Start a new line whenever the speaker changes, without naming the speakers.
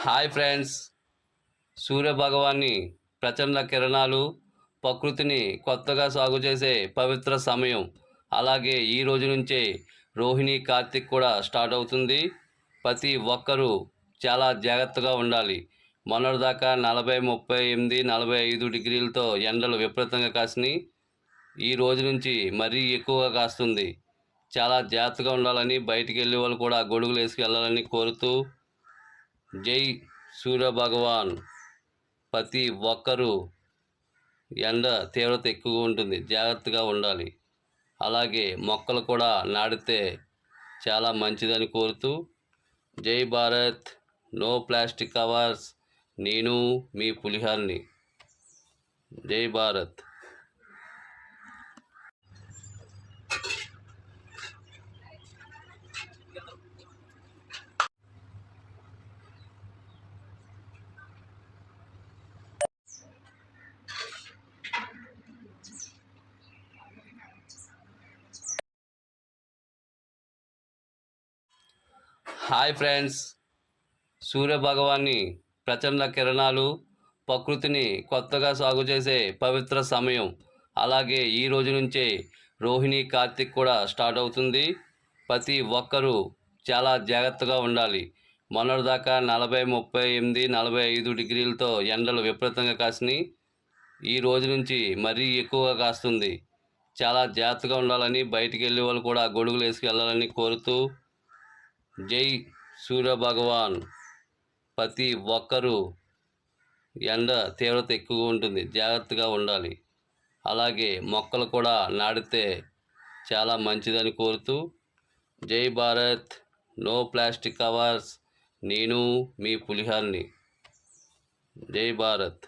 Hi friends, సూర్యభగవాన్ని ప్రచండ కిరణాలు ప్రకృతిని కొత్తగా సాగు చేసే పవిత్ర సమయం. అలాగే ఈ రోజు నుంచే రోహిణి కార్తీక్ కూడా స్టార్ట్ అవుతుంది. ప్రతి ఒక్కరూ చాలా జాగ్రత్తగా ఉండాలి. మొన్నటిదాకా 40, 38, 45 డిగ్రీలతో ఎండలు విపరీతంగా కాసినాయి. ఈ రోజు నుంచి మరీ ఎక్కువగా కాస్తుంది. చాలా జాగ్రత్తగా ఉండాలని, బయటికి వెళ్ళే వాళ్ళు కూడా గొడుగులు వేసుకు వెళ్ళాలని కోరుతూ, జై సూర్యభగవాన్. ప్రతి ఒక్కరూ ఎండ తీవ్రత ఎక్కువగా ఉంటుంది, జాగ్రత్తగా ఉండాలి. అలాగే మొక్కలు కూడా నాటితే చాలా మంచిదని కోరుతూ, జై భారత్, నో ప్లాస్టిక్ కవర్స్. నేను మీ పులిహార్ని. జై భారత్. హాయ్ ఫ్రెండ్స్, సూర్యభగవాన్ని ప్రచండ కిరణాలు ప్రకృతిని కొత్తగా సాగు చేసే పవిత్ర సమయం. అలాగే ఈ రోజు నుంచే రోహిణి కార్తీక్ కూడా స్టార్ట్ అవుతుంది. ప్రతి ఒక్కరూ చాలా జాగ్రత్తగా ఉండాలి. మొన్నటిదాకా 40, 38, 45 డిగ్రీలతో ఎండలు విపరీతంగా కాసినాయి. ఈ రోజు నుంచి మరీ ఎక్కువగా కాస్తుంది. చాలా జాగ్రత్తగా ఉండాలని, బయటికి వెళ్ళే వాళ్ళు కూడా గొడుగులు వేసుకు వెళ్ళాలని కోరుతూ, జై సూర్యభగవాన్. ప్రతి ఒక్కరూ ఎండ తీవ్రత ఎక్కువగా ఉంటుంది, జాగ్రత్తగా ఉండాలి. అలాగే మొక్కలు కూడా నాటితే చాలా మంచిదని కోరుతూ, జై భారత్, నో ప్లాస్టిక్ కవర్స్. నేను మీ పులిహార్ని. జై భారత్.